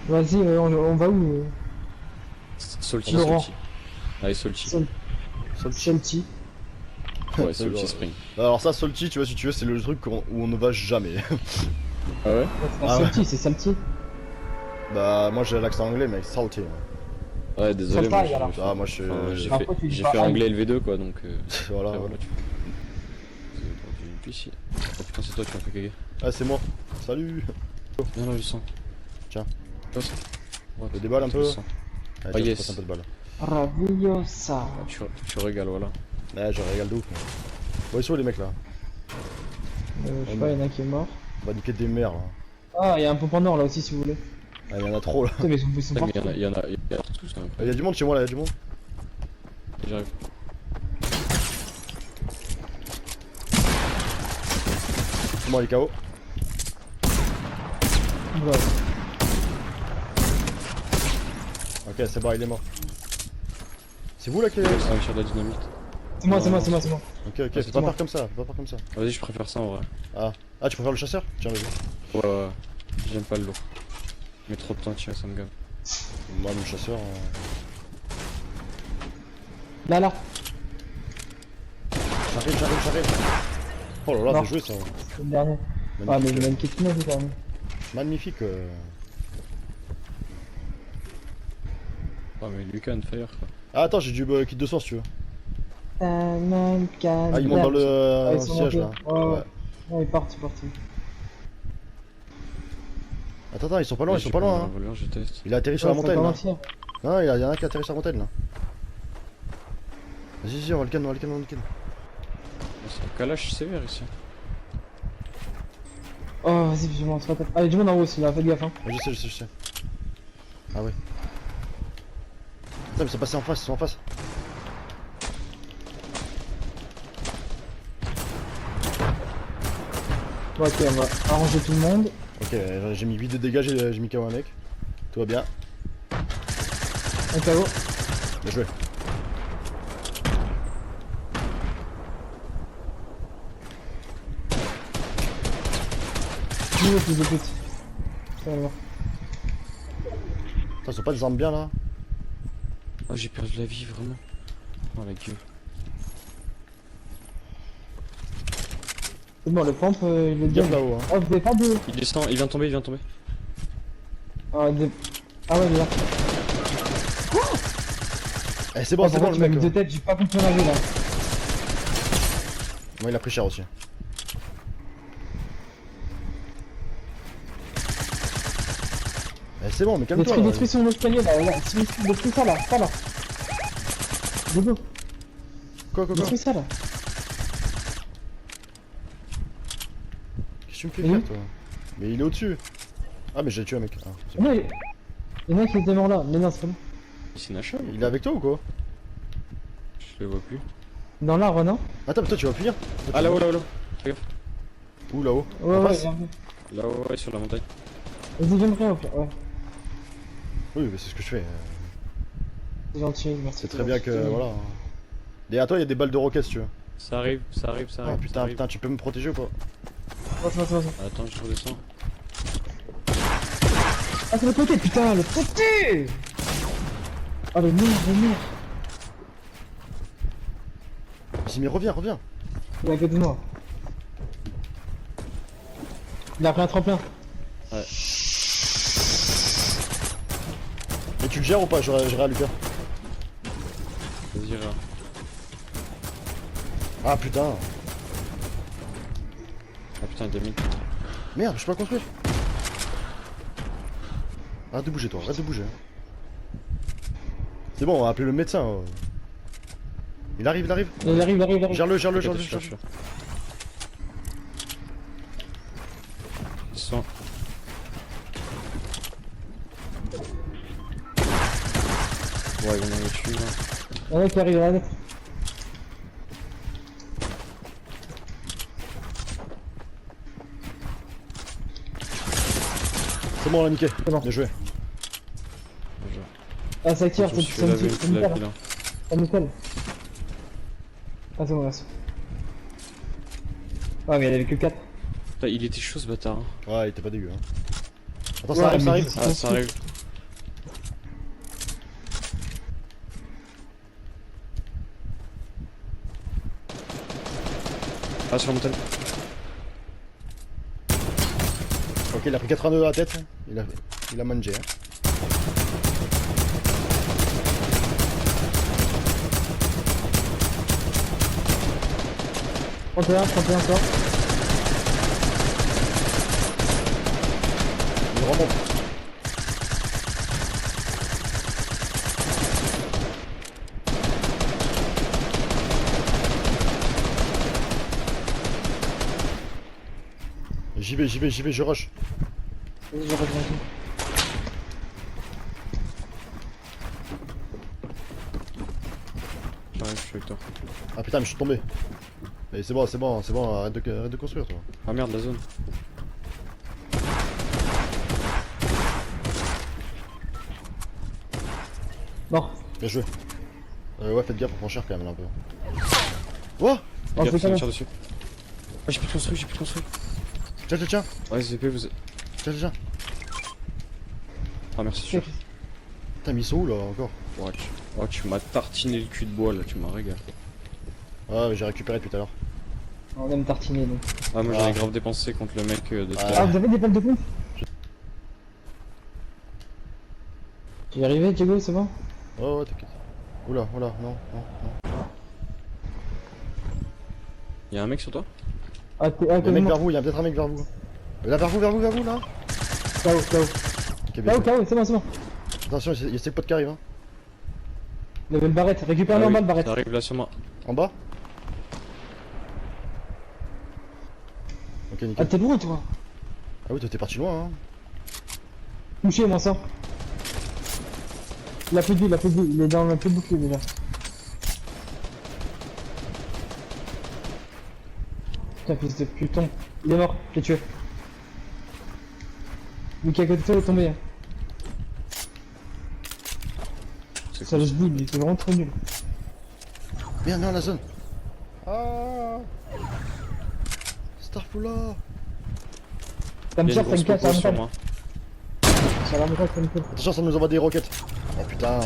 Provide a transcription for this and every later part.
Vas-y, on va où Salty, Laurent. Salty. Allez, Salty. Salty. Ouais, Salty Spring. Alors ça, Salty, tu vois, si tu veux, c'est le truc où on ne va jamais. Ah ouais? Ouais, c'est pas Ah ouais. Salty, c'est Salty. Bah moi j'ai l'accent anglais, mais Salty. Ouais, désolé, Salty, moi alors. Ah moi je suis... enfin, j'ai Après, tu dis j'ai pas fait Anne. anglais LV2 quoi, donc voilà. après, voilà, tu ici. Oh putain, c'est toi qui m'as fait caguer. Ah c'est moi. Salut. Viens là, Lucien. Tiens. Toi, ça. Ouais, Fais des balles un peu. Lucien. Allez, Ah, tiens, yes. passe un peu de balles. Raviosa. Ah, tu régales, voilà. Ouais, je régale de ouf. Moi. Bon, ils sont où les mecs là? Je sais pas, y'en a qui est mort. On va niquer des mers là. Ah, y'a un pompon nord là aussi si vous voulez. Ah, y'en a trop là. Putain, mais ils sont Mais partout. il y en a partout, c'est Il y incroyable. a du monde chez moi là, y'a du monde. J'arrive. C'est moi les KO. Ouais. Ok, c'est bon, il est mort. C'est vous là qui... Ça va sur de la dynamite. C'est moi, c'est moi, c'est moi, c'est moi. Ok, Ah, fais c'est pas moi. peur comme ça, fais pas peur comme ça. Ah, vas-y, je préfère ça en vrai. Ah, tu préfères le chasseur? Tiens, vas-y. Ouais, ouais. J'aime pas le lourd. Mais trop de temps, tiens, ça me gave. Moi, le chasseur... Là, là. J'arrive. Oh là là, Non. t'as joué ça. C'est le dernier. Ah, mais j'ai même quelque chose quand même. Magnifique. Ah, mais Lucas on fire quoi. Ah, attends, j'ai du kit de source, tu veux. Ah, Ah, ils montent dans le ils sont siège là. montés. Ouais. Ouais, ils partent, c'est parti. Attends, ils sont pas loin, Ouais, ils sont j'ai pas loin. pris un Hein. voleur, je teste. Il a atterri sur la Ouais, montagne là. c'est Non, il y en a qui a atterri sur la montagne là. Vas-y, on va le ken, on va le ken. C'est un calage sévère ici. Oh, vas-y, je m'en tête. Ah, y'a du monde en haut aussi là, faites gaffe hein. Ouais, je sais. Ah ouais. Attends, mais ils sont passés en face, ils sont en face. Bon, ok, on va arranger tout le monde. Ok, j'ai mis 8 de dégâts, j'ai mis KO un mec. Tout va bien. Un KO. Bien joué. Dis-le, fils de pute. Ça va. Attends, ils sont pas des armes bien là? Oh, j'ai perdu la vie vraiment. Oh la gueule. C'est bon, le pompe, il est Bien bien. là-haut. Hein. Oh, vous avez pas de. Il descend, il vient de tomber, Ah, ah ouais, il est là. Eh, c'est bon, Ah, c'est pourquoi bon tu le m'as mec. mis de tête, j'ai pas compris la vue là. Moi, il a pris cher aussi. Eh, c'est bon, mais calme-toi. là. Détruis son escalier là, détruis ça là, ça là. Dégo, Quoi détruis ça là. Qu'est-ce que tu me fais Oui. faire toi? Mais il est au-dessus. Ah, mais j'ai tué un mec. Ah, c'est bon. Non, il y en a qui étaient morts là, mais non, c'est pas bon. C'est Nacha. Il est avec toi ou quoi? Je le vois plus. Dans l'arbre, non? Attends, mais toi tu vas fuir? Ah là-haut, là-haut, là. Où là-haut? Ouais, En ouais, face viens, viens. Là-haut, ouais, sur la montagne. Vas-y, viens me prendre au pire, ouais. Oui, mais c'est ce que je fais. C'est gentil, merci. C'est très bien que. Voilà. Derrière toi, il y a des balles de roquettes si tu veux. Ça arrive. Ah ça putain, arrive. putain, tu peux me protéger ou pas? Vas-y. Attends, je redescends. Ah, c'est le côté, putain, le côté! Ah, le mur. Vas-y, mais reviens. Il est à côté de moi. Il a pris un tremplin. Et tu le gères ou pas? J'irai à Lucas. Vas-y, là. Ah putain. Ah putain, Damien. Merde, je peux pas construire. Arrête de bouger toi, arrête de bouger. C'est bon, on va appeler le médecin. Il arrive. Il arrive. Gère-le. Soin. Ouais, ils vont me tuer là. Il y en a qui arrive, là. C'est bon, on l'a niqué. C'est bon. Bien joué. Ah, ça tire, Je me suis fait laver la vie là. Ça nickel. Ah, c'est bon, merci. Ah, mais il avait que 4. Putain, il était chaud ce bâtard. Hein. Ouais, il était pas dégueu. Hein. Attends, Ouais, ça arrive. mais- Ah, ça arrive. Ah, sur la montagne. Ok, il a pris 82 à la tête. Il a mangé. Hein. « 31 encore. Il remonte. J'y vais, je rush. Vas-y, je reviens. J'arrive, je suis avec toi. Ah putain, mais je suis tombé. Mais c'est bon, arrête de construire toi. Ah merde, la zone. Mort. Bien joué. Ouais, faites gaffe, on prend cher quand même là un peu. Oh Oh, Gars, c'est ça quand me même. tire dessus. Ah, j'ai plus de construit. Tiens. Ouais, ZP, vous. Tiens. Ah, merci, sûr. Putain, mais ils sont où là encore? Oh, tu m'as tartiné le cul de bois là, tu m'as régalé. Ah, j'ai récupéré depuis tout à l'heure. On aime tartiner nous. Ah, moi j'en Ah. ai grave dépensé contre le mec de tout à Ah. Ah, l'heure. vous avez des balles de pompe? Tu y es arrivé, Diego, c'est bon? Ouais, t'inquiète. Oula, non. Y'a un mec sur toi? Ah, t'es Il y a un mec mort. vers vous, il y a peut-être un mec vers vous. Là, vers vous là. KO. Ok, bien. KO, c'est bon. Attention, il y a ses potes qui arrivent. Hein. Il avait une barrette, récupère-le en bas le barrette. Ça arrive là sur moi. En bas. Ok, Ah, nickel. t'es loin toi. Ah oui, toi t'es parti loin. Hein. Touché, mon sang. Il a plus de vie, il est dans le plus de bouclier déjà. Putain, fils de putain. Il est mort, je l'ai tué. Lui qui est à côté de toi est tombé. C'est Ça cool. laisse boule, il était vraiment trop nul. Merde, la zone. Ah. Starfula. Ça me Il y a tire, une t'as une grosse casse, ça compo va sur me moi. Ça va me faire, ça me fait. Attention, ça nous envoie des roquettes. Oh putain.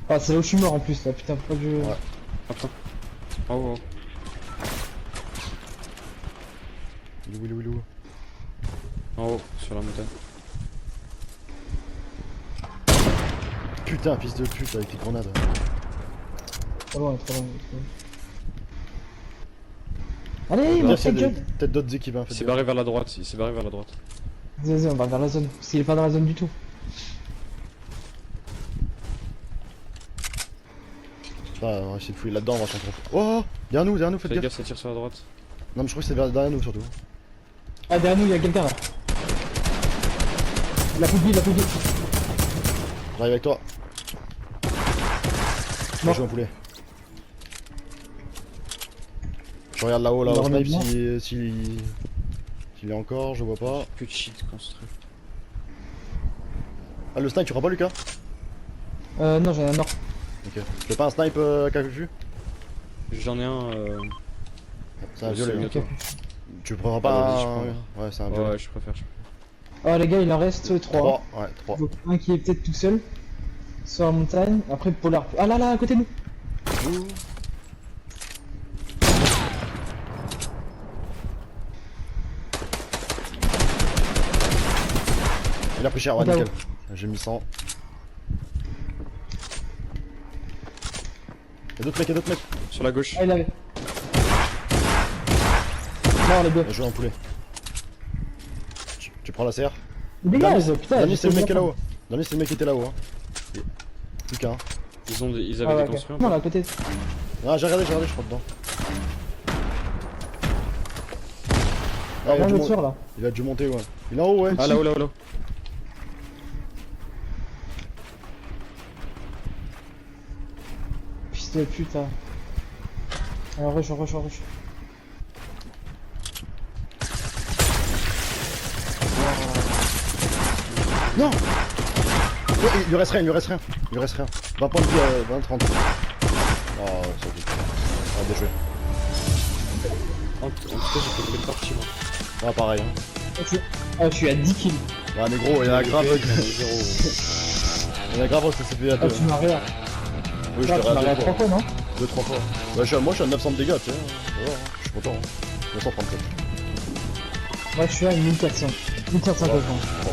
Ah, c'est là où je suis mort en plus là, putain, faut pas que je. Ouais. Attends. Oh. Il est où En haut, sur la montagne. Putain, fils de pute avec tes grenades. Trop loin. Allez, Bien, mon s'il y a gueule. peut-être d'autres équipes. Hein, Il faites s'est gaffe. barré vers la droite, Vas-y, on va vers la zone. Parce qu'il est pas dans la zone du tout. Putain, on va essayer de fouiller là-dedans, on va s'en trouver. Oh, derrière nous, faites Fais gaffe. gaffe, ça tire sur la droite. Non, mais je crois que c'est derrière nous surtout. Ah, derrière nous, il y a quelqu'un là. Il a plus de vie. J'arrive avec toi. Bien Mort. joué, un poulet. Je regarde là-haut, Il au remet snipe dedans. s'il est encore, je vois pas. Plus de shit construit. Ah, le snipe, tu crois pas, Lucas? Non, j'en ai un mort. Ok. Tu veux pas un snipe à vue? J'en ai un. C'est un C'est violet. mieux, hein. toi. Tu prendras Ah, pas vas-y, je un... prends. Ouais, c'est un violet. Ouais, je préfère. Ah, les gars, il en reste 3. 3. Ouais, 3. Donc, un qui est peut-être tout seul. Sur la montagne. Après, Polar. Ah là, à côté de nous. Il a pris cher, ouais, Ah, bah, nickel. J'ai mis 100. Y'a d'autres mecs. Sur la gauche. Ah, il avait. Mort, les deux. Bien joué, un poulet. Tu prends la CR. Il dégage, putain. Dernier, j'ai c'est le fait mec qui est bien. là-haut. Dernier, c'est le mec qui était là-haut. Hein. Plus qu'un. Ils Ah, avaient ouais, ok. déconstruit un Non, peu. là, à côté. Ah, j'ai regardé, je crois dedans. Ah, On va le sur là. il a dû monter, ouais. Il est en haut, ouais. Ah, là-haut. Fils de putain. Alors, rush. Non. Ouais, il lui reste rien. 20 points de vie, 20, 30. Oh, ça fait. Ah, bien joué. En tout cas, j'ai fait une belle partie, moi. Ah, pareil. Hein. Ah, je suis à 10 kills. Ouais, mais gros, il y a grave. Il y a grave, ça s'est fait à Ah, deux. tu m'as rien. Oui, je Là, t'ai tu m'as rasé à 3 fois, non? 2-3 fois. Moi je suis à 900 de dégâts, tu sais. Voilà, je suis content. Hein. 934. Moi, je suis à 1400. 1400 Ouais. quasiment. Bon,